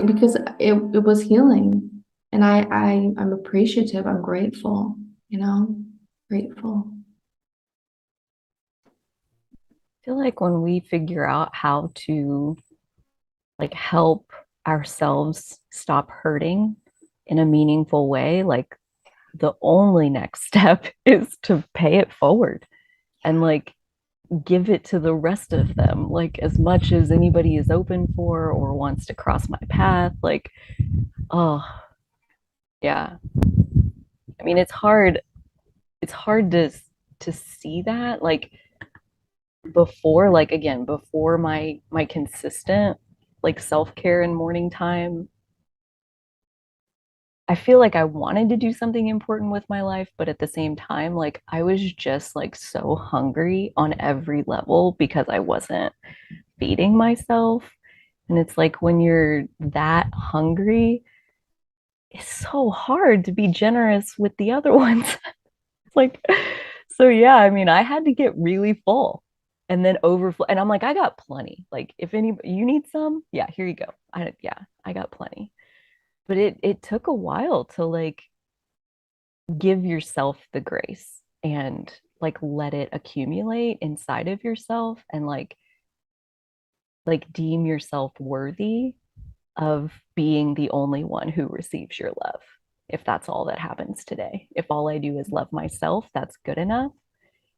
because it was healing. And I'm appreciative. I'm grateful, grateful. I feel like when we figure out how to like help ourselves stop hurting in a meaningful way, like the only next step is to pay it forward and like give it to the rest of them, like as much as anybody is open for or wants to cross my path. Like, oh, yeah. I mean, it's hard to see that like before, like again, before my consistent like self-care and morning time. I feel like I wanted to do something important with my life, but at the same time, like I was just like so hungry on every level because I wasn't feeding myself. And it's like when you're that hungry, it's so hard to be generous with the other ones. It's like, so yeah, I mean, I had to get really full and then overflow. And I'm like, I got plenty. Like, if any, you need some, yeah, here you go. Yeah, I got plenty. But it took a while to like give yourself the grace and like let it accumulate inside of yourself and like deem yourself worthy of being the only one who receives your love. If that's all that happens today, if all I do is love myself, that's good enough.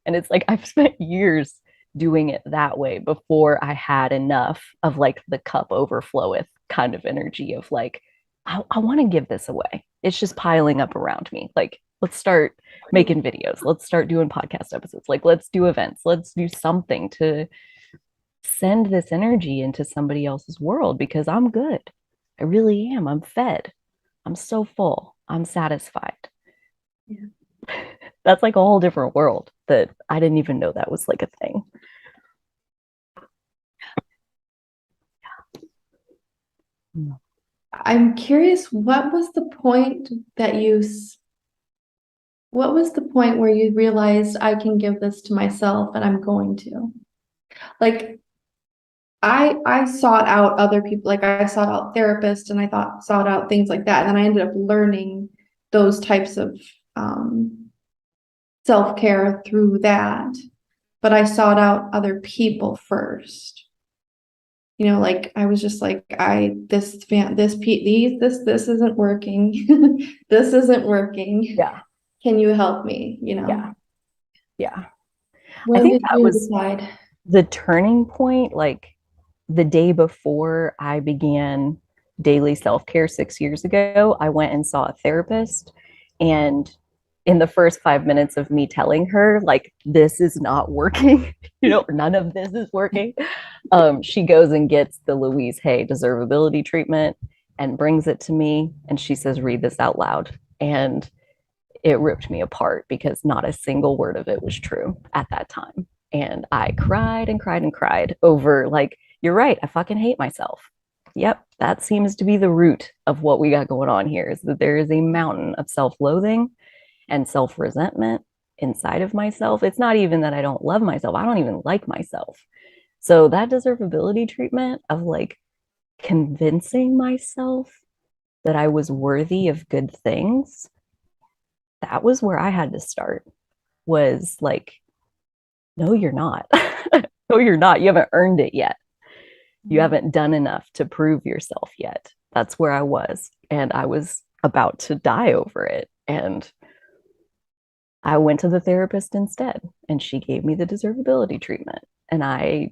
And it's like I've spent years doing it that way before I had enough of like the cup overfloweth kind of energy of like, I want to give this away. It's just piling up around me. Like, let's start making videos. Let's start doing podcast episodes. Like, let's do events. Let's do something to send this energy into somebody else's world because I'm good. I really am. I'm fed. I'm so full. I'm satisfied. Yeah. That's like a whole different world that I didn't even know that was like a thing. I'm curious, what was the point where you realized I can give this to myself and I'm going to? Like I sought out other people, like I sought out therapists and sought out things like that. And then I ended up learning those types of self-care through that. But I sought out other people first. Like I was just like, this isn't working. This isn't working. Yeah. Can you help me? Yeah. Yeah. I When think did that you was decide? the turning point, like the day before I began daily self care 6 years ago. I went and saw a therapist. And in the first 5 minutes of me telling her, like, this is not working, none of this is working, she goes and gets the Louise Hay deservability treatment and brings it to me. And she says, read this out loud. And it ripped me apart because not a single word of it was true at that time. And I cried and cried and cried over, like, you're right, I fucking hate myself. Yep, that seems to be the root of what we got going on here is that there is a mountain of self loathing and self resentment inside of myself. It's not even that I don't love myself, I don't even like myself. So that deservability treatment of like convincing myself that I was worthy of good things, that was where I had to start. Was like, no, you're not. No, you're not. You haven't earned it yet. You haven't done enough to prove yourself yet. That's where I was. And I was about to die over it. And I went to the therapist instead, and she gave me the deservability treatment. And I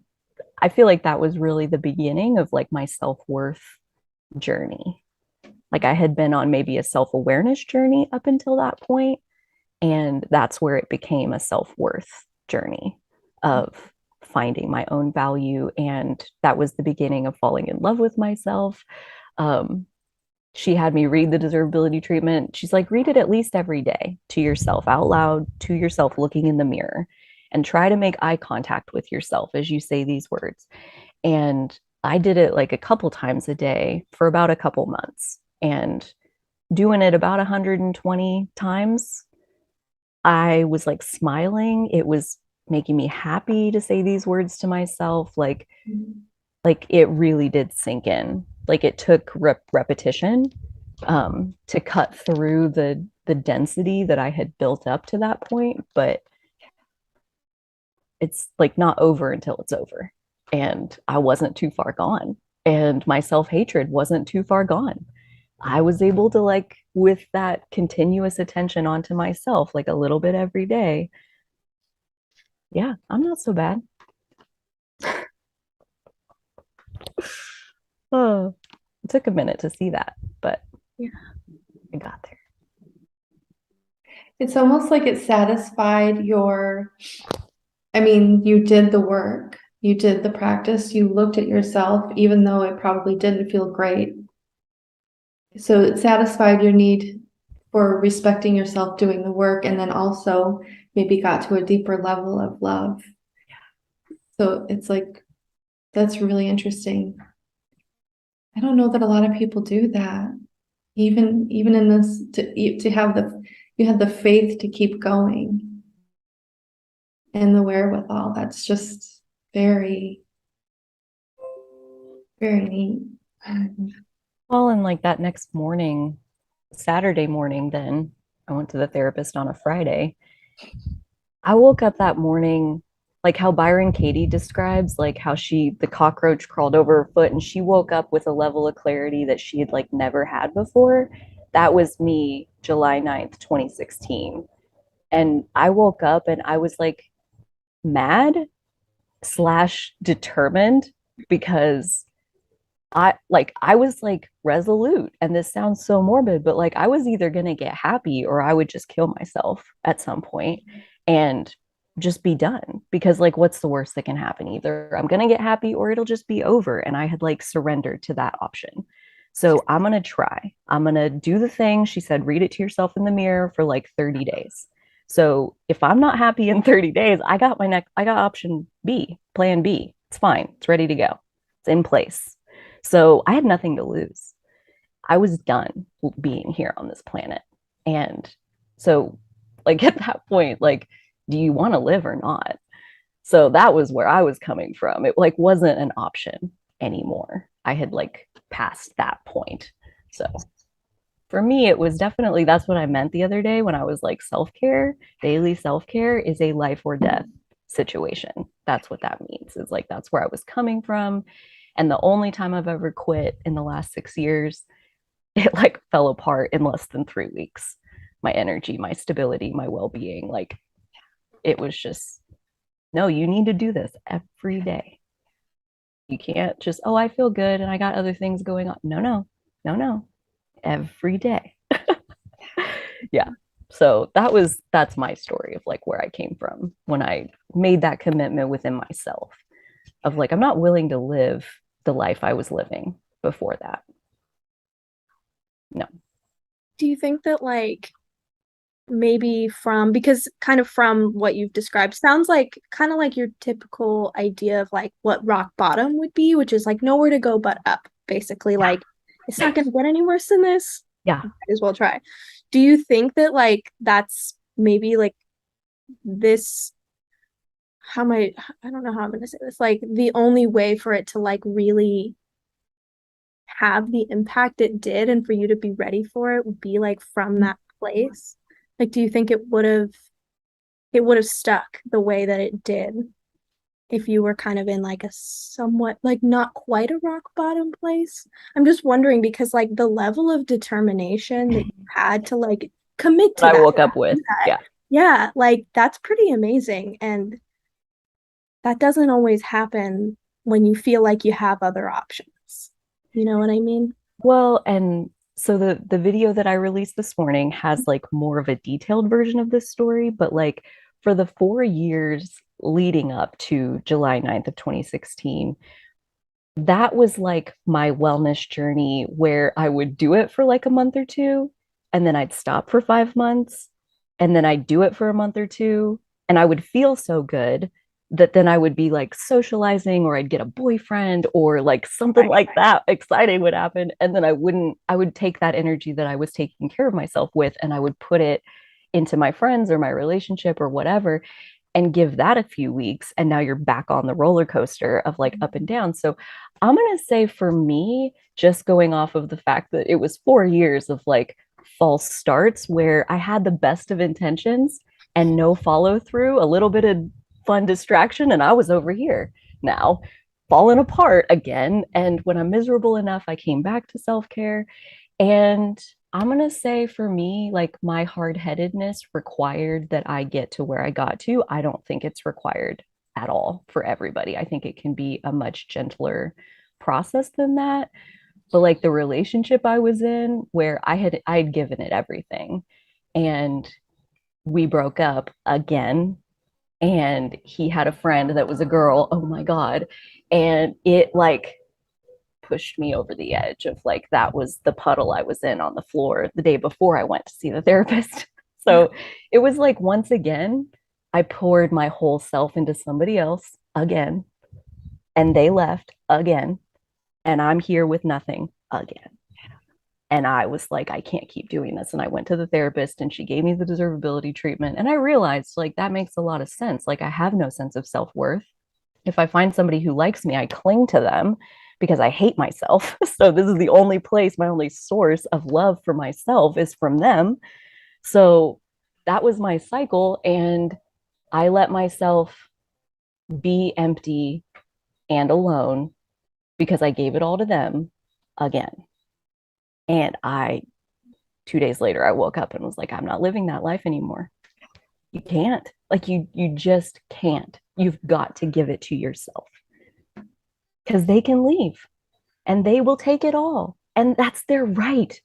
feel like that was really the beginning of like my self-worth journey. Like I had been on maybe a self-awareness journey up until that point, and that's where it became a self-worth journey of finding my own value. And that was the beginning of falling in love with myself. Um, she had me read the deservability treatment. She's like, read it at least every day to yourself out loud, to yourself, looking in the mirror, and try to make eye contact with yourself as you say these words. And I did it like a couple times a day for about a couple months. And doing it about 120 times, I was like smiling. It was making me happy to say these words to myself. Like it really did sink in like it took repetition to cut through the density that I had built up to that point, but it's like not over until it's over. And I wasn't too far gone. And my self-hatred wasn't too far gone. I was able to like with that continuous attention onto myself, like a little bit every day. Yeah, I'm not so bad. Oh, it took a minute to see that, but Yeah. I got there. It's almost like it satisfied your, I mean, you did the work, you did the practice, you looked at yourself, even though it probably didn't feel great. So it satisfied your need for respecting yourself doing the work, and then also maybe got to a deeper level of love. So it's like, that's really interesting. I don't know that a lot of people do that. Even in this, to have you have the faith to keep going and the wherewithal. That's just very, very neat. Well, and like that next morning, Saturday morning, then I went to the therapist on a Friday. I woke up that morning, like how Byron Katie describes, like how the cockroach crawled over her foot and she woke up with a level of clarity that she had like never had before. That was me, July 9th, 2016. And I woke up and I was like mad slash determined because I was like resolute, and this sounds so morbid, but like I was either going to get happy or I would just kill myself at some point and just be done, because like what's the worst that can happen? Either I'm going to get happy or it'll just be over, and I had like surrendered to that option. So I'm going to try. I'm going to do the thing she said, read it to yourself in the mirror for like 30 days. So if I'm not happy in 30 days, I got option B, plan B. It's fine. It's ready to go. It's in place. So I had nothing to lose. I was done being here on this planet. And so, like, at that point, like, do you want to live or not? So that was where I was coming from. It like wasn't an option anymore. I had like passed that point. So for me, it was definitely that's what I meant the other day when I was like self-care, daily self-care is a life or death situation. That's what that means. It's like that's where I was coming from. And the only time I've ever quit in the last 6 years, it like fell apart in less than 3 weeks. My energy, my stability, my well-being, like it was just, no, you need to do this every day. You can't just, oh, I feel good and I got other things going on. No. Every day. Yeah. So that's my story of like where I came from when I made that commitment within myself of like, I'm not willing to live the life I was living before that. No. Do you think that like maybe from because kind of from what you've described sounds like kind of like your typical idea of like what rock bottom would be, which is like nowhere to go but up, basically. Yeah. Like it's not going to get any worse than this. Yeah. Might as well try. Do you think that like that's maybe like this how am I don't know how I'm going to say this, like the only way for it to like really have the impact it did and for you to be ready for it would be like from that place? Like, do you think it would have stuck the way that it did if you were kind of in like a somewhat like not quite a rock bottom place? I'm just wondering because like the level of determination that you had to like commit to I that. woke up with. Yeah. Yeah, like that's pretty amazing. And that doesn't always happen when you feel like you have other options. You know what I mean? Well, and so the video that I released this morning has like more of a detailed version of this story, but like for the 4 years leading up to July 9th of 2016, that was like my wellness journey where I would do it for like a month or two, and then I'd stop for 5 months, and then I'd do it for a month or two, and I would feel so good that then I would be like socializing or I'd get a boyfriend or like something like that exciting would happen. And then I would take that energy that I was taking care of myself with and I would put it into my friends or my relationship or whatever. and give that a few weeks. And now you're back on the roller coaster of like up and down. So I'm going to say for me, just going off of the fact that it was 4 years of like false starts where I had the best of intentions and no follow through, a little bit of fun distraction, and I was over here now falling apart again. And when I'm miserable enough, I came back to self care. And I'm going to say for me, like my hard headedness required that I get to where I got to. I don't think it's required at all for everybody. I think it can be a much gentler process than that. But like the relationship I was in where I'd given it everything, and we broke up again, and he had a friend that was a girl. Oh my God. And it like pushed me over the edge of like that was the puddle I was in on the floor the day before I went to see the therapist. So it was like once again, I poured my whole self into somebody else again, and they left again, and I'm here with nothing again. And I was like, I can't keep doing this. And I went to the therapist and she gave me the deservability treatment. And I realized like that makes a lot of sense. Like I have no sense of self worth. If I find somebody who likes me, I cling to them because I hate myself. So this is the only place, my only source of love for myself is from them. So that was my cycle. And I let myself be empty and alone because I gave it all to them again. And 2 days later, I woke up and was like, I'm not living that life anymore. You can't. Like you just can't. You've got to give it to yourself because they can leave and they will take it all. And that's their right.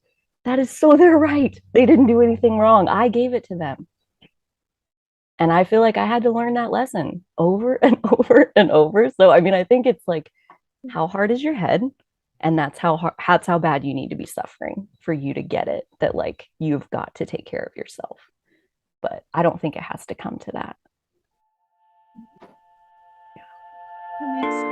That is so their right. They didn't do anything wrong. I gave it to them. And I feel like I had to learn that lesson over and over and over. So, I mean, I think it's like, how hard is your head? And that's how bad you need to be suffering for you to get it, that like you've got to take care of yourself. But I don't think it has to come to that. That makes